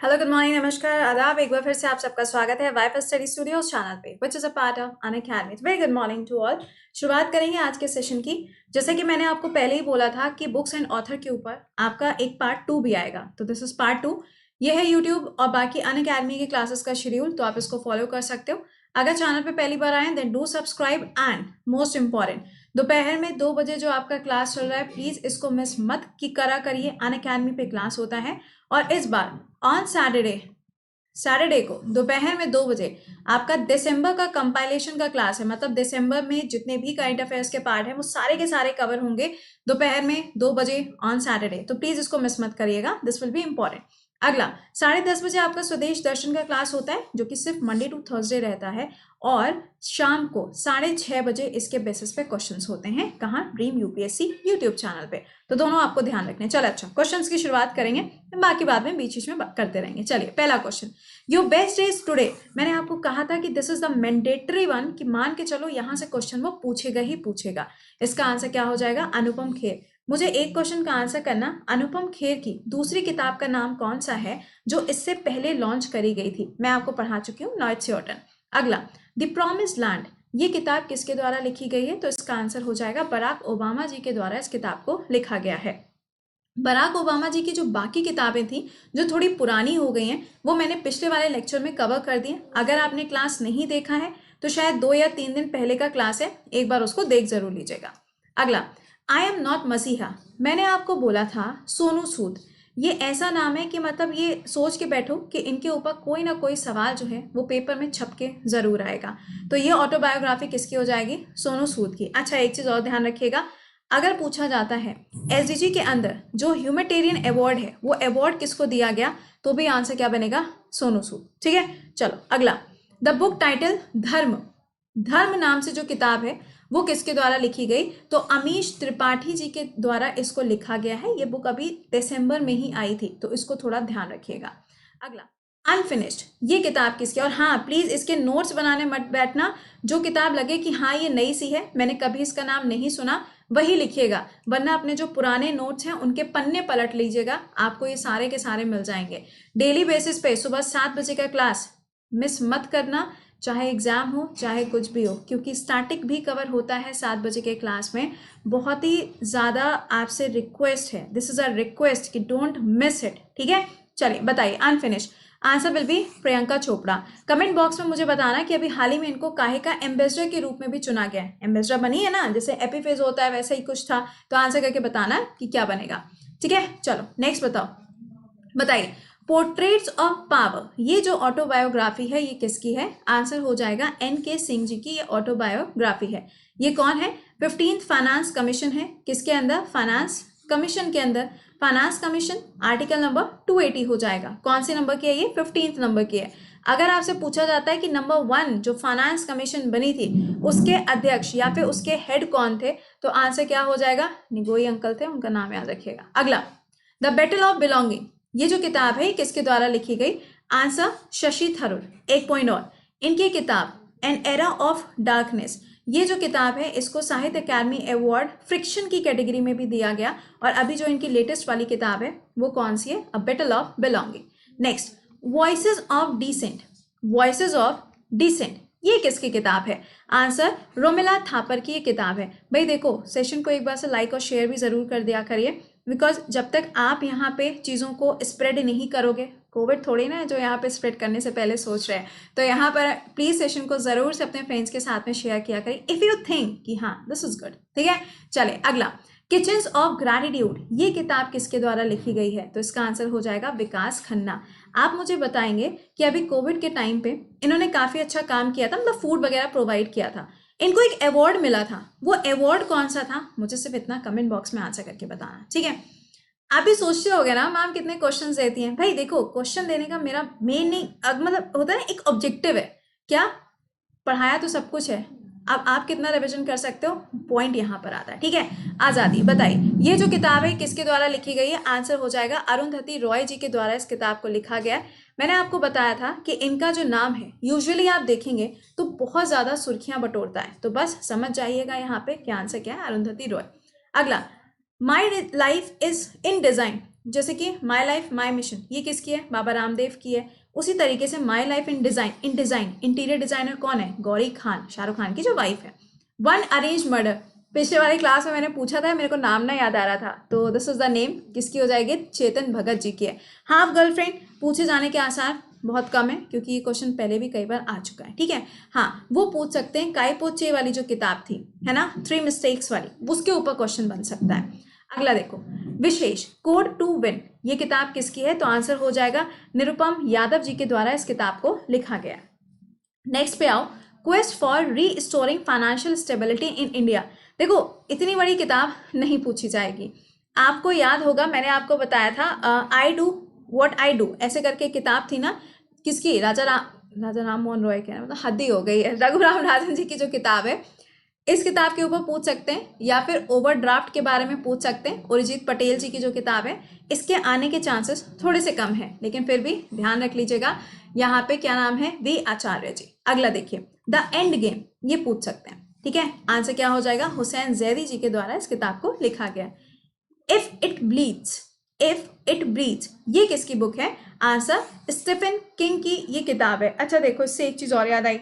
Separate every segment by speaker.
Speaker 1: Hello, good morning, नमस्कार, आदाब। एक बार फिर से आप सबका स्वागत है वाईफाई स्टडी स्टूडियोज चैनल पे, which is a part of Unacademy. Very good morning to all. शुरुआत करेंगे आज के सेशन की। जैसे कि मैंने आपको पहले ही बोला था कि बुक्स एंड ऑथर के ऊपर आपका एक पार्ट 2 भी आएगा, तो दिस इज पार्ट 2। ये है यूट्यूब और बाकी अनअकैडमी की क्लासेस का शेड्यूल, तो आप इसको फॉलो कर सकते हो। अगर चैनल पे पहली बार आए then do subscribe, and most important, दोपहर में 2 बजे जो आपका क्लास चल रहा है, प्लीज इसको मिस मत की करा करिए। अनअकैडमी पे क्लास होता है, और इस बार ऑन सैटरडे को दोपहर में 2 बजे आपका दिसंबर का कंपाइलेशन का क्लास है। मतलब दिसंबर में जितने भी करंट अफेयर्स के पार्ट हैं वो सारे के सारे कवर होंगे दोपहर में 2 बजे ऑन सैटरडे, तो प्लीज इसको मिस मत करिएगा, दिस विल बी इंपॉर्टेंट। अगला 10:30 बजे आपका स्वदेश दर्शन का क्लास होता है, जो कि सिर्फ मंडे टू थर्सडे रहता है, और शाम को 6:30 बजे इसके बेसिस पे क्वेश्चंस होते हैं। कहाँ? ड्रीम यूपीएससी यूट्यूब चैनल पे। तो दोनों आपको ध्यान रखने। चलो अच्छा, क्वेश्चंस की शुरुआत करेंगे, बाकी बाद में बीच बीच में करते रहेंगे। चलिए, पहला question, your best is today. मैंने आपको कहा था कि this is the mandatory one, कि मान के चलो यहाँ से क्वेश्चन वो पूछेगा ही पूछेगा। इसका आंसर क्या हो जाएगा? अनुपम खेर। मुझे एक क्वेश्चन का आंसर करना, अनुपम खेर की दूसरी किताब का नाम कौन सा है जो इससे पहले लॉन्च करी गई थी? मैं आपको पढ़ा चुकी हूँ, नाउ इट्स योर टर्न। अगला, द प्रॉमिस्ड लैंड, ये किताब किसके द्वारा लिखी गई है? तो इसका आंसर हो जाएगा बराक ओबामा जी के द्वारा इस किताब को लिखा गया है। बराक ओबामा जी की जो बाकी किताबें थी जो थोड़ी पुरानी हो गई हैं, वो मैंने पिछले वाले लेक्चर में कवर कर दी। अगर आपने क्लास नहीं देखा है तो शायद 2 या 3 दिन पहले का क्लास है, एक बार उसको देख जरूर लीजिएगा। अगला, आई एम नॉट मसीहा, मैंने आपको बोला था सोनू सूद। ये ऐसा नाम है कि मतलब ये सोच के बैठो कि इनके ऊपर कोई ना कोई सवाल जो है वो पेपर में छप के जरूर आएगा। तो ये ऑटोबायोग्राफी किसकी हो जाएगी? सोनू सूद की। अच्छा, एक चीज और ध्यान रखिएगा, अगर पूछा जाता है एसडीजी के अंदर जो ह्यूमैनिटेरियन अवार्ड है वो अवार्ड किसको दिया गया, तो भी आंसर क्या बनेगा? सोनू सूद। ठीक है, चलो अगला, द बुक टाइटल धर्म। धर्म नाम से जो किताब है वो किसके द्वारा लिखी गई? तो अमीश त्रिपाठी जी के द्वारा इसको लिखा गया है। ये बुक अभी दिसंबर में ही आई थी, तो इसको थोड़ा ध्यान रखिएगा। अगला, अनफिनिश्ड, ये किताब किसकी? और हाँ, प्लीज इसके नोट्स बनाने मत बैठना। जो किताब लगे कि हाँ ये नई सी है, मैंने कभी इसका नाम नहीं सुना, वही लिखिएगा, वरना अपने जो पुराने नोट्स हैं उनके पन्ने पलट लीजिएगा, आपको ये सारे के सारे मिल जाएंगे। डेली बेसिस पे सुबह 7 बजे का क्लास मिस मत करना, चाहे एग्जाम हो चाहे कुछ भी हो, क्योंकि स्टैटिक भी कवर होता है 7 बजे के क्लास में। बहुत ही ज़्यादा आपसे रिक्वेस्ट है, दिस इज अ रिक्वेस्ट कि डोंट मिस इट। ठीक है, चलिए बताइए, unfinished answer will B Priyanka Chopra. Comment box में मुझे बताना कि अभी हाल ही में इनको काहे का एम्बेसडर के रूप में भी चुना गया है। एम्बेसडर बनी है ना, जैसे एपीफेज होता है वैसा ही कुछ था, तो आंसर करके बताना कि क्या बनेगा। ठीक है, चलो नेक्स्ट बताओ, बताइए, पोर्ट्रेट्स ऑफ पावर, ये जो ऑटोबायोग्राफी है ये किसकी है? आंसर हो जाएगा एन.के. सिंह जी की ये ऑटोबायोग्राफी है। ये कौन है? 15th फाइनेंस कमीशन है। किसके अंदर? फाइनेंस कमीशन के अंदर। फाइनेंस कमीशन आर्टिकल नंबर 280 हो जाएगा। कौन से नंबर की है ये? 15th नंबर की है। अगर आपसे पूछा जाता है कि नंबर 1 जो फाइनेंस कमीशन बनी थी उसके अध्यक्ष या फिर उसके हेड कौन थे, तो आंसर क्या हो जाएगा? निगोई अंकल थे, उनका नाम याद रखिएगा। अगला, द बैटल ऑफ बिलोंगिंग, ये जो किताब है किसके द्वारा लिखी गई? आंसर शशि थरूर। एक पॉइंट और, इनकी किताब एन एरा ऑफ डार्कनेस, ये जो किताब है इसको साहित्य अकादमी अवार्ड फ्रिक्शन की कैटेगरी में भी दिया गया। और अभी जो इनकी लेटेस्ट वाली किताब है वो कौन सी है? A battle of belonging. Next, voices of dissent, voices of dissent, ये किसकी किताब है? आंसर रोमिला थापर की ये किताब है। भाई देखो, सेशन को एक बार से लाइक और शेयर भी जरूर कर दिया करिए, बिकॉज जब तक आप यहाँ पे चीज़ों को स्प्रेड नहीं करोगे, कोविड थोड़ी ना है जो यहाँ पे स्प्रेड करने से पहले सोच रहे हैं, तो यहाँ पर प्लीज सेशन को जरूर से अपने फ्रेंड्स के साथ में शेयर किया करें इफ यू थिंक कि हाँ दिस इज गुड। ठीक है, चले अगला, किचन्स ऑफ ग्रैटिट्यूड, ये किताब किसके द्वारा लिखी गई है? तो इसका आंसर हो जाएगा विकास खन्ना। आप मुझे बताएंगे कि अभी कोविड के टाइम पे इन्होंने काफी अच्छा काम किया था, मतलब फूड वगैरह प्रोवाइड किया था, इनको एक अवार्ड मिला था, वो अवार्ड कौन सा था? मुझे सिर्फ इतना कमेंट बॉक्स में आंसर करके बताना। ठीक है, आप भी सोचते होगे ना मैम कितने क्वेश्चन देती हैं। भाई देखो, क्वेश्चन देने का मेरा मेन नहीं, मतलब होता है ना एक ऑब्जेक्टिव है, क्या पढ़ाया तो सब कुछ है, अब आप कितना रिवीजन कर सकते हो, पॉइंट यहाँ पर आता है। ठीक है, आजादी, बताइए ये जो किताब है किसके द्वारा लिखी गई है? आंसर हो जाएगा अरुंधति रॉय जी के द्वारा इस किताब को लिखा गया है। मैंने आपको बताया था कि इनका जो नाम है यूजुअली आप देखेंगे तो बहुत ज्यादा सुर्खियां बटोरता है, तो बस समझ जाइएगा यहाँ पे क्या आंसर क्या है, अरुंधति रॉय। अगला, my life is in design, जैसे कि माई लाइफ माई मिशन, ये किसकी है? बाबा रामदेव की है। उसी तरीके से my life in design, in design interior designer कौन है? गौरी खान, शाहरुख खान की जो वाइफ है। वन अरेंज मर्डर, पिछले वाली क्लास में मैंने पूछा था, मेरे को नाम ना याद आ रहा था, तो दिस इज द नेम, किसकी हो जाएगी? चेतन भगत जी की है। हाफ गर्लफ्रेंड, पूछे जाने के आसार बहुत कम है क्योंकि ये क्वेश्चन पहले भी कई बार आ चुका है, ठीक है। हाँ, वो पूछ सकते हैं काय पो चे वाली जो किताब थी, है ना, 3 मिस्टेक्स वाली, उसके ऊपर क्वेश्चन बन सकता है। अगला देखो, विशेष कोड टू विन, ये किताब किसकी है? तो आंसर हो जाएगा निरुपम यादव जी के द्वारा इस किताब को लिखा गया। नेक्स्ट पे आओ, quest for restoring financial stability in India. देखो, इतनी बड़ी किताब नहीं पूछी जाएगी। आपको याद होगा, मैंने आपको बताया था I do what I do, ऐसे करके किताब थी ना, किसकी? राजा राम मोहन रॉय के, मतलब हद ही हो गई है, रघुराम राजन जी की जो किताब है, इस किताब के ऊपर पूछ सकते हैं, या फिर ओवरड्राफ्ट के बारे में पूछ सकते हैं, उर्जित पटेल जी की जो किताब है। इसके आने के चांसेस थोड़े से कम है, लेकिन फिर भी ध्यान रख लीजिएगा, यहाँ पे क्या नाम है? वी आचार्य जी। अगला देखिए, द एंड गेम, ये पूछ सकते हैं, ठीक है। आंसर क्या हो जाएगा? हुसैन जैदी जी के द्वारा इस किताब को लिखा गया। If it bleeds, if it breeds, ये किसकी बुक है? आंसर स्टीफन किंग की ये किताब है। अच्छा देखो, इससे एक चीज और याद आई,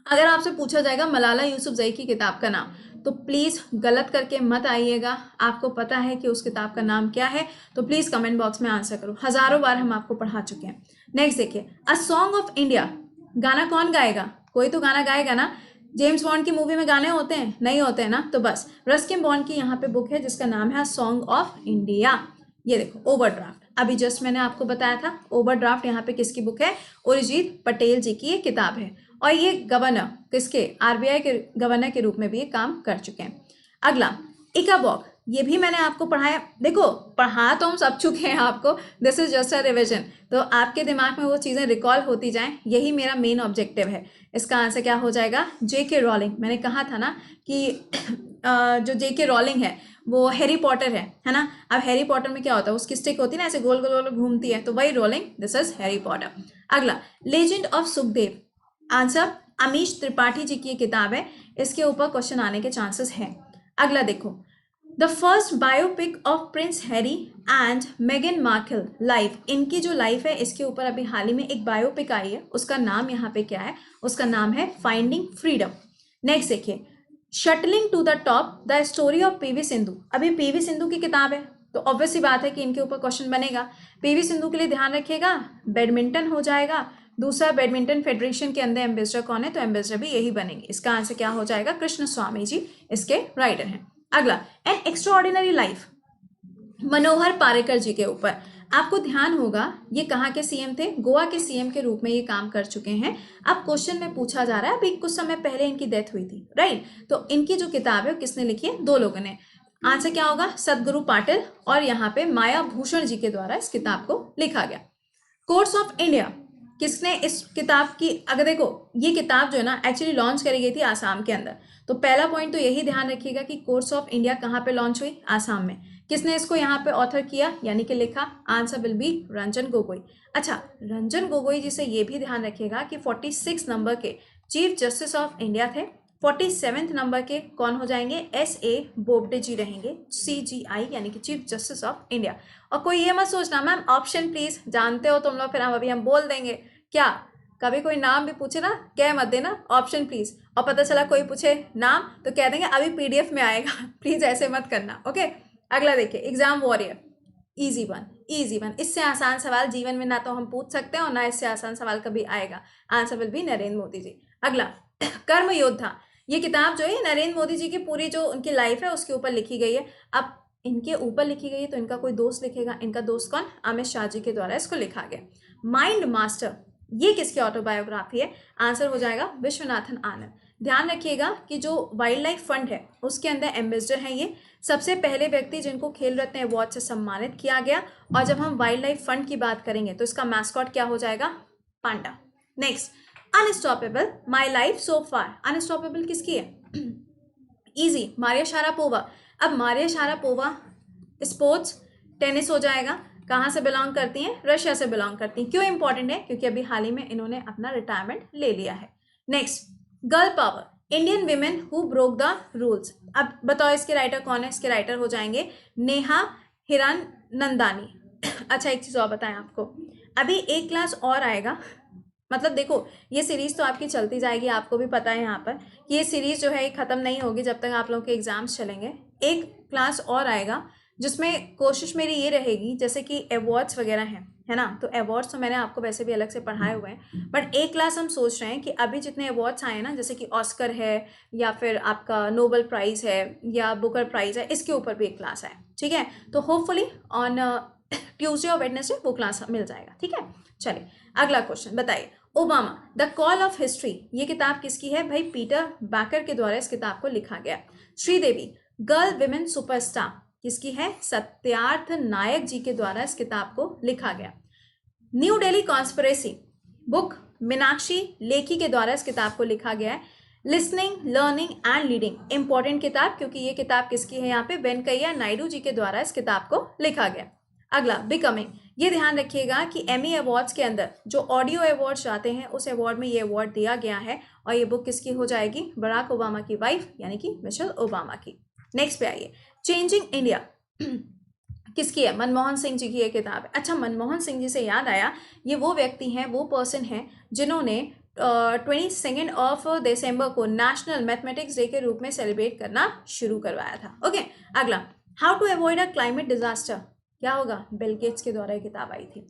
Speaker 1: अगर आपसे पूछा जाएगा मलाला यूसुफजई की किताब का नाम, तो प्लीज गलत करके मत आइएगा। आपको पता है कि उस किताब का नाम क्या है, तो प्लीज कमेंट बॉक्स में आंसर करो, हजारों बार हम आपको पढ़ा चुके हैं। नेक्स्ट देखिए, अ सॉन्ग ऑफ इंडिया, गाना कौन गाएगा? कोई तो गाना गाएगा ना। जेम्स बॉन्ड की मूवी में गाने होते हैं? नहीं होते हैं ना। तो बस रस्किन बॉन्ड की यहाँ पे बुक है जिसका नाम है सॉन्ग ऑफ इंडिया। ये देखो, ओवरड्राफ्ट, अभी जस्ट मैंने आपको बताया था, ओवरड्राफ्ट यहाँ पे किसकी बुक है? उर्जित पटेल जी की ये किताब है, और ये गवर्नर किसके? आरबीआई के गवर्नर के रूप में भी ये काम कर चुके हैं। अगला, इकाबॉग, ये भी मैंने आपको पढ़ाया। देखो, पढ़ा तो हम सब चुके हैं आपको, this is just a revision, तो आपके दिमाग में वो चीज़ें रिकॉल होती जाएं, यही मेरा मेन ऑब्जेक्टिव है। इसका आंसर क्या हो जाएगा? जेके रॉलिंग। मैंने कहा था ना कि जो जेके रॉलिंग है वो हैरी पॉटर है ना। अब हैरी पॉटर में क्या होता है? उसकी स्टिक होती है ना, ऐसे गोल गोल गोल घूमती है, तो वही Rowling, this is Harry Potter. अगला, legend of Sukhdev, answer Amish Tripathi ji की ये किताब है, इसके ऊपर क्वेश्चन आने के चांसेस हैं। अगला देखो, the first biopic of Prince Harry and मेगन मार्कल लाइफ, इनकी जो लाइफ है इसके ऊपर अभी हाल ही में एक बायोपिक आई है, उसका नाम यहाँ पे क्या है? उसका नाम है फाइंडिंग फ्रीडम। नेक्स्ट देखिए, shuttling to the top, the story of PV Sindhu, अभी पीवी सिंधु की किताब है, तो ऑब्वियस सी बात है कि इनके ऊपर क्वेश्चन बनेगा। पीवी सिंधु के लिए ध्यान रखिएगा, बैडमिंटन हो जाएगा। दूसरा, बैडमिंटन फेडरेशन के अंदर एम्बेसडर कौन है? तो एम्बेसडर भी यही बनेंगे। इसका आंसर क्या हो जाएगा? कृष्ण स्वामी जी इसके राइटर हैं। अगला, एन एक्स्ट्राऑर्डिनरी लाइफ, मनोहर पारिकर जी के ऊपर। आपको ध्यान होगा ये कहाँ के सीएम थे? गोवा के सीएम के रूप में ये काम कर चुके हैं। अब क्वेश्चन में पूछा जा रहा है, अभी कुछ समय पहले इनकी डेथ हुई थी, राइट? तो इनकी जो किताब है किसने लिखी है? 2 लोगों ने। आंसर क्या होगा? सदगुरु पाटिल और यहाँ पे माया भूषण जी के द्वारा इस किताब को लिखा गया। कोर्स ऑफ इंडिया, किसने इस किताब की? अगर देखो, ये किताब जो है ना एक्चुअली लॉन्च करी गई थी आसाम के अंदर, तो पहला पॉइंट तो यही ध्यान रखिएगा कि कोर्स ऑफ इंडिया कहाँ पे लॉन्च हुई? आसाम में। किसने इसको यहाँ पे ऑथर किया यानी कि लिखा? Answer will B Ranjan Gogoi. अच्छा, रंजन गोगोई जी से ये भी ध्यान रखिएगा कि 46 नंबर के चीफ जस्टिस ऑफ इंडिया थे। 47 नंबर के कौन हो जाएंगे? SA बोबडे जी रहेंगे, CGI यानी कि चीफ जस्टिस ऑफ इंडिया। और कोई ये मत सोचना मैम ऑप्शन प्लीज, जानते हो तुम लोग, फिर हम अभी हम बोल देंगे क्या? कभी कोई नाम भी पूछे ना, कह मत देना ऑप्शन प्लीज, और पता चला कोई पूछे नाम तो कह देंगे अभी PDF में आएगा। प्लीज ऐसे मत करना, ओके। अगला देखिए, exam warrior, easy one, easy one, इससे आसान सवाल जीवन में ना तो हम पूछ सकते हैं और ना इससे आसान सवाल कभी आएगा। Answer will be Narendra Modi ji. अगला, कर्म योद्धा, ये किताब जो है नरेंद्र मोदी जी की पूरी जो उनकी लाइफ है उसके ऊपर लिखी गई है। अब इनके ऊपर लिखी गई है तो इनका कोई दोस्त लिखेगा, इनका दोस्त कौन? अमित शाह जी के द्वारा इसको लिखा गया। माइंड मास्टर, ये किसकी ऑटोबायोग्राफी है? आंसर हो जाएगा विश्वनाथन आनंद। ध्यान रखिएगा कि जो वाइल्ड लाइफ फंड है उसके अंदर एम्बेसडर हैं ये सबसे पहले व्यक्ति जिनको खेल रत्न अवार्ड से सम्मानित किया गया। और जब हम वाइल्ड लाइफ फंड की बात करेंगे तो इसका मैस्कॉट क्या हो जाएगा? Panda. Next, unstoppable, my life so far, unstoppable किसकी है? Easy, Maria Sharapova. अब मारिया शारापोवा स्पोर्ट्स टेनिस हो जाएगा, कहाँ से बिलोंग करती हैं? रशिया से बिलोंग करती हैं। क्यों इंपॉर्टेंट है? क्योंकि अभी हाल ही में इन्होंने अपना रिटायरमेंट ले लिया है। Next, girl power, Indian women who broke the rules. अब बताओ इसके राइटर कौन है? इसके राइटर हो जाएंगे नेहा हिरानंदानी। अच्छा एक चीज और बताएं आपको, अभी एक क्लास और आएगा, मतलब देखो ये सीरीज तो आपकी चलती जाएगी, आपको भी पता है यहाँ पर कि ये सीरीज जो है ये खत्म नहीं होगी जब तक आप लोगों के एग्जाम्स चलेंगे। एक क्लास और आएगा जिसमें कोशिश मेरी ये रहेगी, जैसे कि अवार्ड्स वगैरह हैं, है ना, तो अवार्ड्स तो मैंने आपको वैसे भी अलग से पढ़ाए हुए हैं, बट एक क्लास हम सोच रहे हैं कि अभी जितने अवार्ड्स आए हैं ना, जैसे कि ऑस्कर है या फिर आपका नोबेल प्राइज है या बुकर प्राइज है, इसके ऊपर भी एक क्लास है, ठीक है। तो होपफुली ऑन ट्यूसडे और वेडनेसडे वो क्लास मिल जाएगा, ठीक है। चलिए अगला क्वेश्चन बताइए। Obama the call of history, ये किताब किसकी है भाई? पीटर बैकर के द्वारा इस किताब को लिखा गया। श्रीदेवी गर्ल विमेन सुपरस्टार किसकी है? सत्यार्थ नायक जी के द्वारा इस किताब को लिखा गया। New Delhi conspiracy book Meenakshi Lekhi के द्वारा इस किताब को लिखा गया है। Listening learning and leading, important किताब, क्योंकि ये किताब किसकी है? यहाँ पे वेंकैया नायडू जी के द्वारा इस किताब को लिखा गया। अगला बिकमिंग, ये ध्यान रखिएगा कि एमी अवार्ड्स के अंदर जो ऑडियो अवार्ड्स जाते हैं उस अवार्ड में ये अवार्ड दिया गया है, और ये बुक किसकी हो जाएगी? बराक ओबामा की वाइफ यानी कि मिशेल ओबामा की। नेक्स्ट पे आइए, चेंजिंग इंडिया किसकी है? मनमोहन सिंह जी की ये किताब है। अच्छा मनमोहन सिंह जी से याद आया, ये वो व्यक्ति हैं, वो पर्सन है जिन्होंने 22 ऑफ दिसंबर को नेशनल मैथमेटिक्स डे के रूप में सेलिब्रेट करना शुरू करवाया था। ओके अगला, how to avoid a climate disaster, क्या होगा? बिल गेट्स के द्वारा ये किताब आई थी।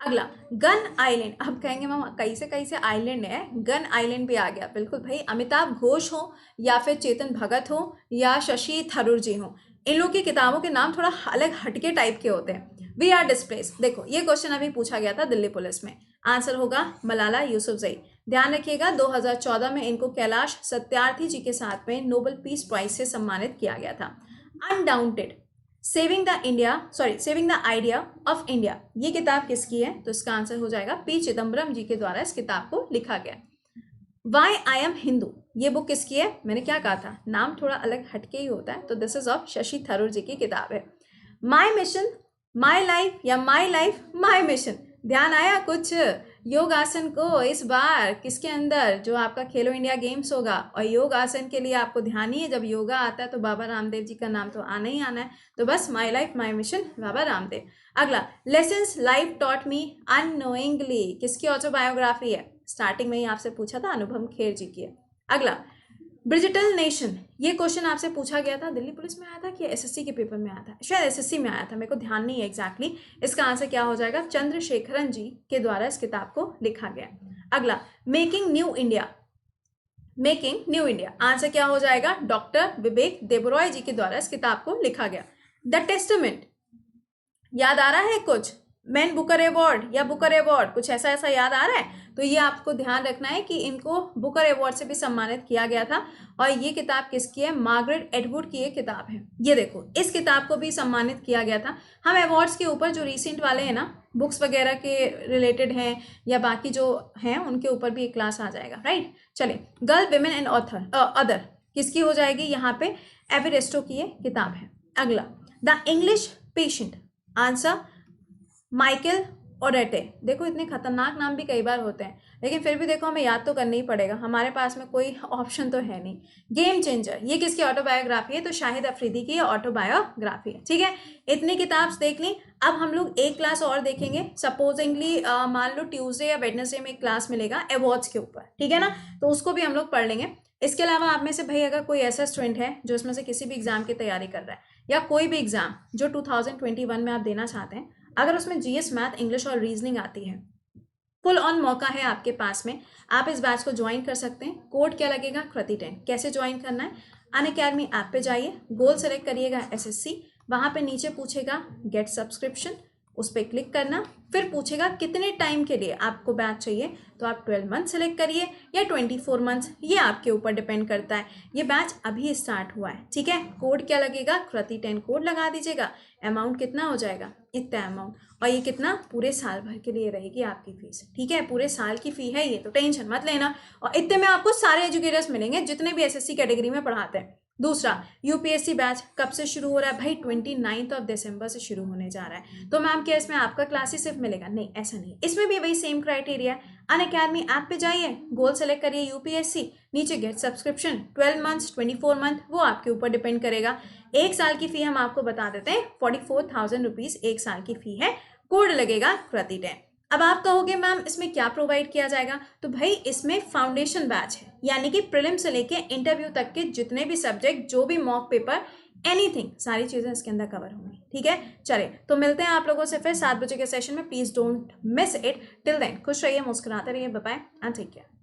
Speaker 1: अगला गन आइलैंड, अब कहेंगे मामा कई से आइलैंड है, गन आइलैंड भी आ गया। बिल्कुल भाई, अमिताभ घोष हो या फिर चेतन भगत हो या शशि थरूर जी हो, इन लोग की किताबों के नाम थोड़ा अलग हटके टाइप के होते हैं। वी आर डिस्प्लेस, देखो ये क्वेश्चन अभी पूछा गया था दिल्ली पुलिस में, आंसर होगा मलाला यूसुफजई। ध्यान रखिएगा 2014 में इनको कैलाश सत्यार्थी जी के साथ में नोबेल पीस प्राइज से सम्मानित किया गया था। Undaunted saving the idea of India, ये किताब किसकी है? तो इसका आंसर हो जाएगा पी चिदम्बरम जी के द्वारा इस किताब को लिखा गया। वाई आई एम हिंदू, ये बुक किसकी है? मैंने क्या कहा था, नाम थोड़ा अलग हटके ही होता है, तो this is of Shashi Tharoor ji की किताब है। माई मिशन माई लाइफ या माई लाइफ माई मिशन, ध्यान आया कुछ? योग आसन को इस बार किसके अंदर, जो आपका खेलो इंडिया गेम्स होगा, और योग आसन के लिए आपको ध्यान ही है, जब योगा आता है तो बाबा रामदेव जी का नाम तो आना ही आना है, तो बस my life my mission Baba Ramdev. अगला, lessons life taught me unknowingly, किसकी ऑटोबायोग्राफी है? स्टार्टिंग में ही आपसे पूछा था, अनुपम खेर जी की है। अगला, ब्रिजिटल नेशन, ये क्वेश्चन आपसे पूछा गया था, दिल्ली पुलिस में आया था कि एसएससी के पेपर में आया था? शायद एसएससी में आया था, मेरे को ध्यान नहीं है एग्जैक्टली। इसका आंसर क्या हो जाएगा? चंद्रशेखरन जी के द्वारा इस किताब को लिखा गया। अगला, मेकिंग न्यू इंडिया, आंसर क्या हो जाएगा? डॉक्टर विवेक देबरॉय जी के द्वारा इस किताब को लिखा गया। द टेस्टामेंट, याद आ रहा है कुछ? मैन बुकर अवार्ड या बुकर अवार्ड, कुछ ऐसा याद आ रहा है? तो ये आपको ध्यान रखना है कि इनको बुकर अवार्ड से भी सम्मानित किया गया था, और ये किताब किसकी है? मार्गरेट एटवुड की ये किताब है। ये देखो इस किताब को भी सम्मानित किया गया था। हम अवार्ड्स के ऊपर जो रिसेंट वाले हैं ना, बुक्स वगैरह के रिलेटेड हैं या बाकी जो हैं, उनके ऊपर भी एक क्लास आ जाएगा, राइट। चलिए, girl women and author other किसकी हो जाएगी? यहाँ पे एवरेस्टो की ये किताब है। अगला, the English patient, answer Michael ओरेटे। देखो इतने खतरनाक नाम भी कई बार होते हैं, लेकिन फिर भी देखो हमें याद तो करना ही पड़ेगा, हमारे पास में कोई ऑप्शन तो है नहीं। गेम चेंजर, ये किसकी ऑटोबायोग्राफी है? तो शाहिद अफरीदी की ऑटोबायोग्राफी है, ठीक है। इतनी किताब देख ली। अब हम लोग एक क्लास और देखेंगे, सपोजिंगली मान लो ट्यूसडे या वेडनेसडे में एक क्लास मिलेगा अवार्ड्स के ऊपर, ठीक है ना, तो उसको भी हम लोग पढ़ लेंगे। इसके अलावा आप में से भाई अगर कोई ऐसा स्टूडेंट है जो इसमें से किसी भी एग्जाम की तैयारी कर रहा है, या कोई भी एग्जाम जो 2021 में आप देना चाहते हैं, अगर उसमें जीएस, मैथ, इंग्लिश और रीजनिंग आती है, फुल ऑन मौका है आपके पास में, आप इस बैच को ज्वाइन कर सकते हैं। कोड क्या लगेगा? कृति 10। कैसे ज्वाइन करना है? अनअकैडमी ऐप पे जाइए, गोल सेलेक्ट करिएगा एसएससी, वहाँ पे नीचे पूछेगा गेट सब्सक्रिप्शन, उस पर क्लिक करना, फिर पूछेगा कितने टाइम के लिए आपको बैच चाहिए, तो आप 12 मंथ सेलेक्ट करिए या 24 मंथ्स, ये आपके ऊपर डिपेंड करता है। ये बैच अभी स्टार्ट हुआ है, ठीक है। कोड क्या लगेगा? कृति 10 कोड लगा दीजिएगा। अमाउंट कितना हो जाएगा? इतना अमाउंट, और ये कितना? पूरे साल भर के लिए रहेगी आपकी फीस, ठीक है। पूरे साल की फी है ये, तो टेंशन मत लेना। और इतने में आपको सारे एजुकेटर्स मिलेंगे जितने भी एसएससी कैटेगरी में पढ़ाते हैं, दूसरा, यूपीएससी बैच कब से शुरू हो रहा है भाई? 29 से शुरू होने जा रहा है। तो मैम क्या इसमें आपका क्लास ही सिर्फ मिलेगा? नहीं, ऐसा नहीं, इसमें भी वही सेम क्राइटेरिया है। अनअकैडमी ऐप पे जाइए, गोल सेलेक्ट करिए यूपीएससी, नीचे गेट सब्सक्रिप्शन 12 मंथ्स 24 मंथ, वो आपके ऊपर डिपेंड करेगा। एक साल की फी हम आपको बता देते हैं, 44,000 रुपीज एक साल की फी है, कोड लगेगा कृति 10। अब आप कहोगे मैम इसमें क्या प्रोवाइड किया जाएगा? तो भाई इसमें फाउंडेशन बैच है, यानी कि प्रीलिम से लेके इंटरव्यू तक के जितने भी सब्जेक्ट, जो भी मॉक पेपर, एनीथिंग, सारी चीजें इसके अंदर कवर होंगी। ठीक है, चले तो मिलते हैं आप लोगों से फिर 7 बजे के सेशन में। Please don't miss it. Till then खुश रहिए, मुस्कुराते रहिए, bye bye and take care.